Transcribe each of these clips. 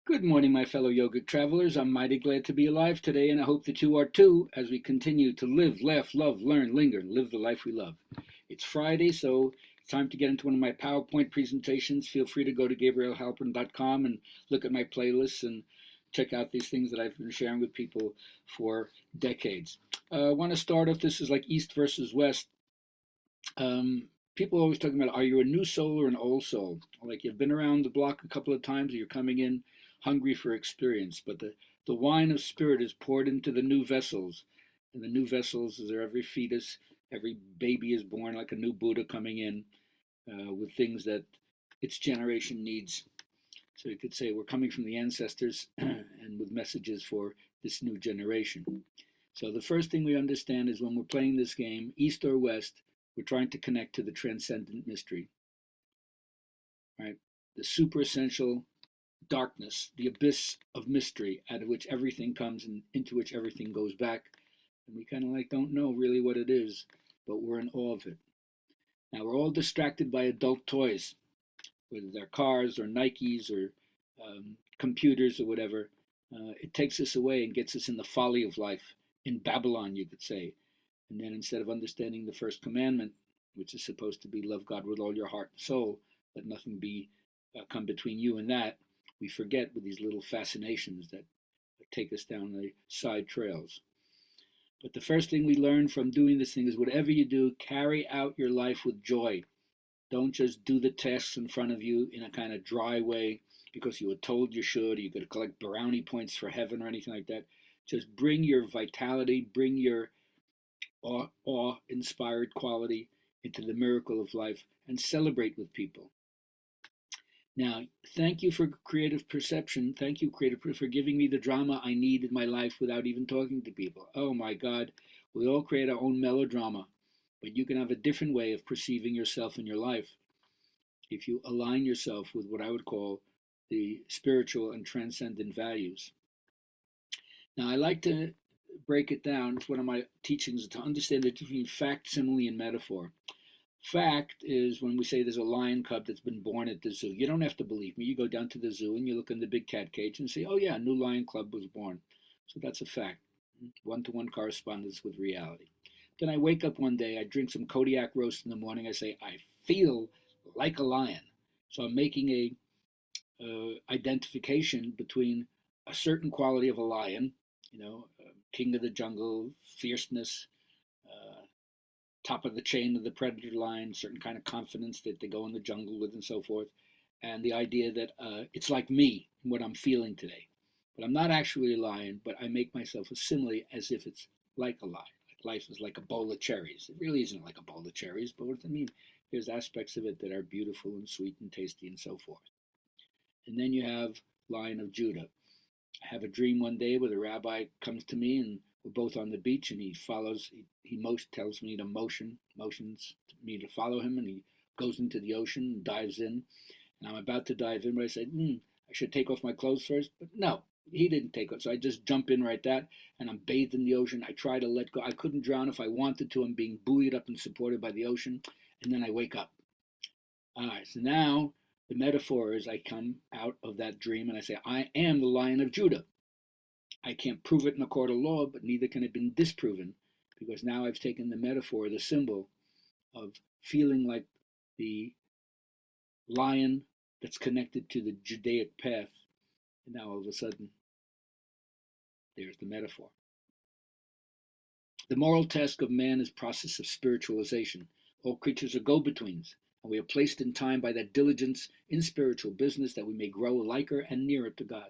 Good morning, my fellow yogic travelers. I'm mighty glad to be alive today, and I hope that you are too as we continue to live, laugh, love, learn, linger, and live the life we love. It's Friday, so it's time to get into one of my PowerPoint presentations. Feel free to go to GabrielHalpern.com and look at my playlists and check out these things that I've been sharing with people for decades. I want to start off, this is like East versus West. People are always talking about, are you a new soul or an old soul? Like you've been around the block a couple of times, or you're coming in hungry for experience. But the wine of spirit is poured into the new vessels. And the new vessels is there every fetus, every baby is born like a new Buddha coming in with things that its generation needs. So you could say we're coming from the ancestors and with messages for this new generation. So the first thing we understand is when we're playing this game, East or West, we're trying to connect to the transcendent mystery, right? The super essential darkness, the abyss of mystery out of which everything comes and into which everything goes back. And we kind of like don't know really what it is, but we're in awe of it. Now we're all distracted by adult toys, whether they're cars or Nikes or computers or whatever. It takes us away and gets us in the folly of life, in Babylon, you could say. And then instead of understanding the first commandment, which is supposed to be love God with all your heart and soul, let nothing be come between you and that, we forget with these little fascinations that take us down the side trails. But the first thing we learn from doing this thing is whatever you do, carry out your life with joy. Don't just do the tasks in front of you in a kind of dry way because you were told you should, or you're going to collect brownie points for heaven or anything like that. Just bring your vitality, bring your awe-inspired quality into the miracle of life and celebrate with people. Now, thank you for creative perception. Thank you, creative, for giving me the drama I need in my life without even talking to people. Oh my God, we all create our own melodrama, but you can have a different way of perceiving yourself in your life if you align yourself with what I would call the spiritual and transcendent values. Now, I like to break it down. It's one of my teachings to understand the difference between fact, simile, and metaphor. Fact is when we say there's a lion cub that's been born at the zoo. You don't have to believe me. You go down to the zoo and you look in the big cat cage and say, oh, yeah, a new lion cub was born. So that's a fact. One to one correspondence with reality. Then I wake up one day, I drink some Kodiak roast in the morning. I say, I feel like a lion. So I'm making a identification between a certain quality of a lion, king of the jungle, fierceness, uh, top of the chain of the predator lion, certain kind of confidence that they go in the jungle with, and so forth, and the idea that it's like me, what I'm feeling today. But I'm not actually a lion, but I make myself a simile as if it's like a lion. Like life is like a bowl of cherries. It really isn't like a bowl of cherries, but what does it mean? There's aspects of it that are beautiful and sweet and tasty and so forth. And then you have Lion of Judah. I have a dream one day where the rabbi comes to me and we're both on the beach and he follows, tells me to motions me to follow him, and he goes into the ocean and dives in. And I'm about to dive in, but I said, I should take off my clothes first. But no, he didn't take off. So I just jump in right that and I'm bathed in the ocean. I try to let go. I couldn't drown if I wanted to. I'm being buoyed up and supported by the ocean. And then I wake up. All right, so now the metaphor is I come out of that dream and I say, I am the Lion of Judah. I can't prove it in a court of law, but neither can it be disproven because now I've taken the metaphor, the symbol of feeling like the lion that's connected to the Judaic path. And now all of a sudden, there's the metaphor. The moral task of man is process of spiritualization. All creatures are go-betweens, and we are placed in time by that diligence in spiritual business that we may grow liker and nearer to God.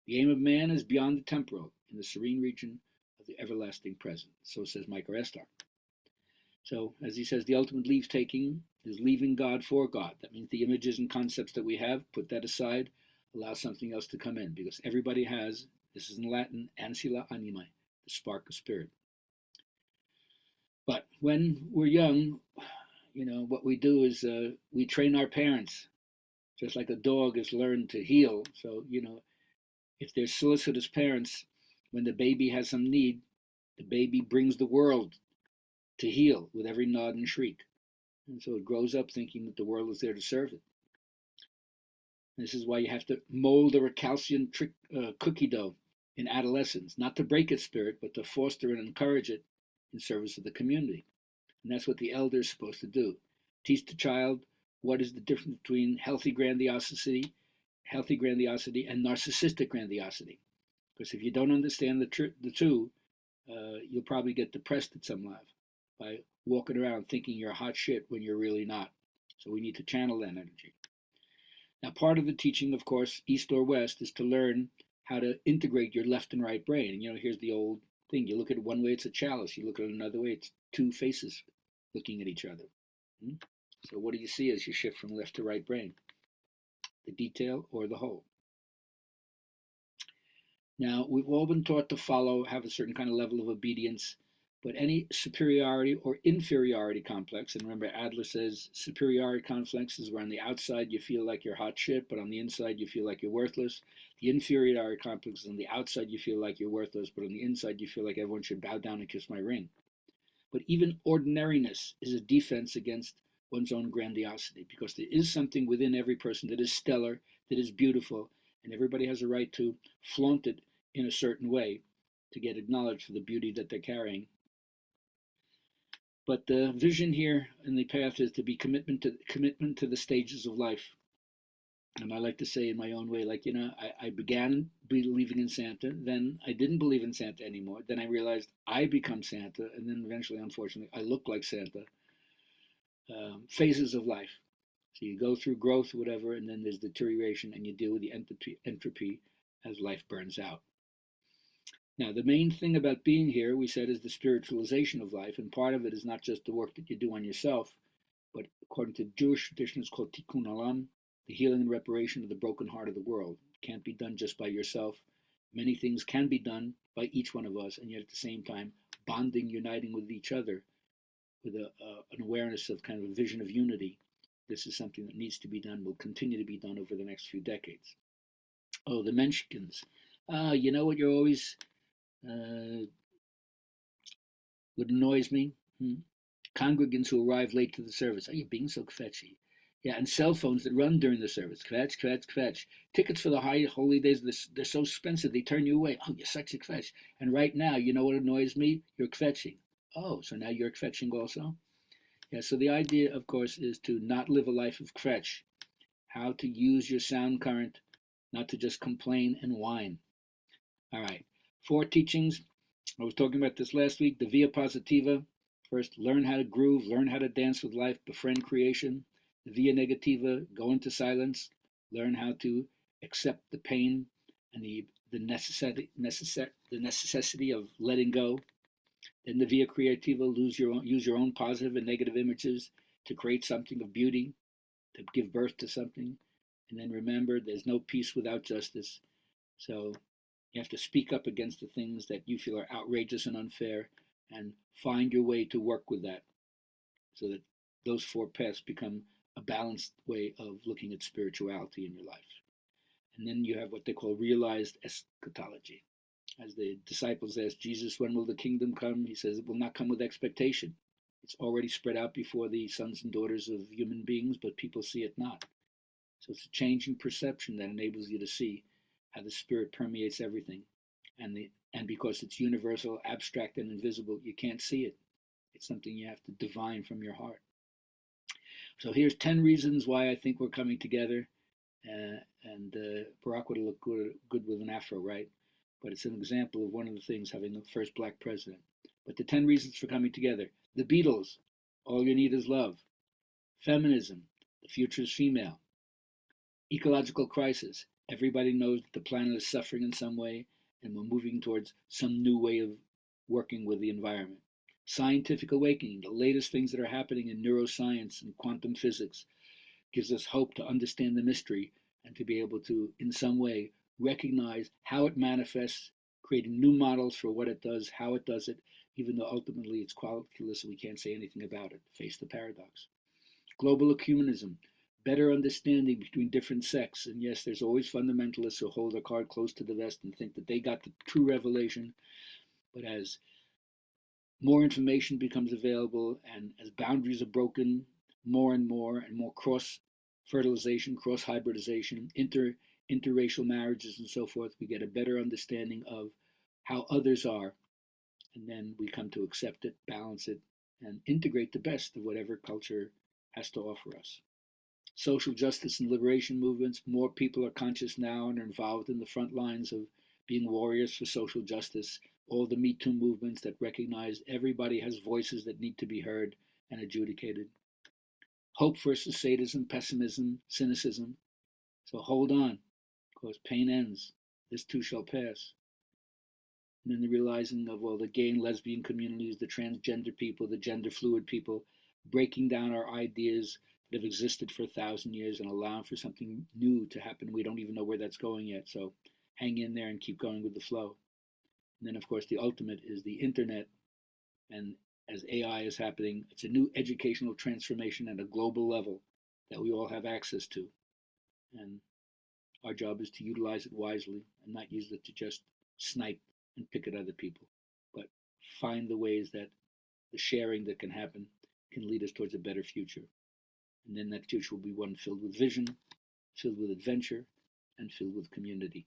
The aim of man is beyond the temporal, in the serene region of the everlasting present. So says Micah Estar. So, as he says, the ultimate leave taking is leaving God for God. That means the images and concepts that we have, put that aside, allow something else to come in, because everybody has, this is in Latin, ancilla animae, the spark of spirit. But when we're young, what we do is we train our parents, just like a dog is learned to heel. So, if they're solicitous parents, when the baby has some need, the baby brings the world to heel with every nod and shriek. And so it grows up thinking that the world is there to serve it. This is why you have to mold a recalcitrant cookie dough in adolescence, not to break its spirit, but to foster and encourage it in service of the community. And that's what the elder is supposed to do. Teach the child what is the difference between healthy grandiosity and narcissistic grandiosity. Because if you don't understand the two, you'll probably get depressed at some level by walking around thinking you're hot shit when you're really not. So we need to channel that energy. Now, part of the teaching, of course, east or west, is to learn how to integrate your left and right brain. And here's the old thing: you look at it one way, it's a chalice; you look at it another way, it's two faces looking at each other. So, what do you see as you shift from left to right brain? The detail or the whole? Now, we've all been taught to follow, have a certain kind of level of obedience, but any superiority or inferiority complex, and remember Adler says superiority complex is where on the outside you feel like you're hot shit, but on the inside you feel like you're worthless. The inferiority complex is on the outside you feel like you're worthless, but on the inside you feel like everyone should bow down and kiss my ring. But even ordinariness is a defense against one's own grandiosity, because there is something within every person that is stellar, that is beautiful, and everybody has a right to flaunt it in a certain way to get acknowledged for the beauty that they're carrying. But the vision here in the path is to be commitment to the stages of life. And I like to say in my own way, like, I began believing in Santa, then I didn't believe in Santa anymore. Then I realized I become Santa, and then eventually, unfortunately, I look like Santa. Phases of life. So you go through growth, whatever, and then there's deterioration, and you deal with the entropy as life burns out. Now, the main thing about being here, we said, is the spiritualization of life, and part of it is not just the work that you do on yourself, but according to Jewish tradition, it's called Tikkun Olam, the healing and reparation of the broken heart of the world. It can't be done just by yourself. Many things can be done by each one of us, and yet at the same time, bonding, uniting with each other with an awareness of kind of a vision of unity. This is something that needs to be done, will continue to be done over the next few decades. Oh, the Menschkins. You know what you're always what annoys me? Congregants who arrive late to the service. Oh, you're being so kvetchy. Yeah, and cell phones that run during the service. Kvetch, kvetch, kvetch. Tickets for the high holy days, they're so expensive, they turn you away. Oh, you're such a kvetch. And right now, you know what annoys me? You're kvetching. Oh, so now you're kvetching also? Yeah, so the idea, of course, is to not live a life of kvetch. How to use your sound current, not to just complain and whine. All right, 4 teachings. I was talking about this last week. The Via Positiva. First, learn how to groove, learn how to dance with life, befriend creation. The Via Negativa, go into silence, learn how to accept the pain and the necessity of letting go. Then the Via Creativa, use your own positive and negative images to create something of beauty, to give birth to something. And then remember, there's no peace without justice. So you have to speak up against the things that you feel are outrageous and unfair and find your way to work with that so that those 4 paths become a balanced way of looking at spirituality in your life. And then you have what they call realized eschatology. As the disciples asked Jesus, when will the kingdom come? He says it will not come with expectation. It's already spread out before the sons and daughters of human beings, but people see it not. So it's a changing perception that enables you to see how the Spirit permeates everything. And because it's universal, abstract, and invisible, you can't see it. It's something you have to divine from your heart. So here's 10 reasons why I think we're coming together. And Barack would look good with an afro, right? But it's an example of one of the things, having the first black president. But the 10 reasons for coming together. The Beatles, All You Need Is Love. Feminism, the future is female. Ecological crisis, everybody knows that the planet is suffering in some way, and we're moving towards some new way of working with the environment. Scientific awakening, the latest things that are happening in neuroscience and quantum physics, gives us hope to understand the mystery and to be able to, in some way, recognize how it manifests, creating new models for what it does, how it does it, even though ultimately it's qualitative, we can't say anything about it. Face the paradox. Global ecumenism, better understanding between different sects. And yes, there's always fundamentalists who hold their card close to the vest and think that they got the true revelation. But as more information becomes available and as boundaries are broken more and more cross fertilization, cross hybridization, interracial marriages, and so forth. We get a better understanding of how others are, and then we come to accept it, balance it, and integrate the best of whatever culture has to offer us. Social justice and liberation movements, more people are conscious now and are involved in the front lines of being warriors for social justice. All the Me Too movements that recognize everybody has voices that need to be heard and adjudicated. Hope versus sadism, pessimism, cynicism. So hold on, because pain ends. This too shall pass. And then the realizing of all the gay and lesbian communities, the transgender people, the gender fluid people, breaking down our ideas that have existed for 1,000 years and allowing for something new to happen. We don't even know where that's going yet. So hang in there and keep going with the flow. And then, of course, the ultimate is the internet. And as AI is happening, it's a new educational transformation at a global level that we all have access to. And our job is to utilize it wisely and not use it to just snipe and pick at other people, but find the ways that the sharing that can happen can lead us towards a better future. And then that future will be one filled with vision, filled with adventure, and filled with community.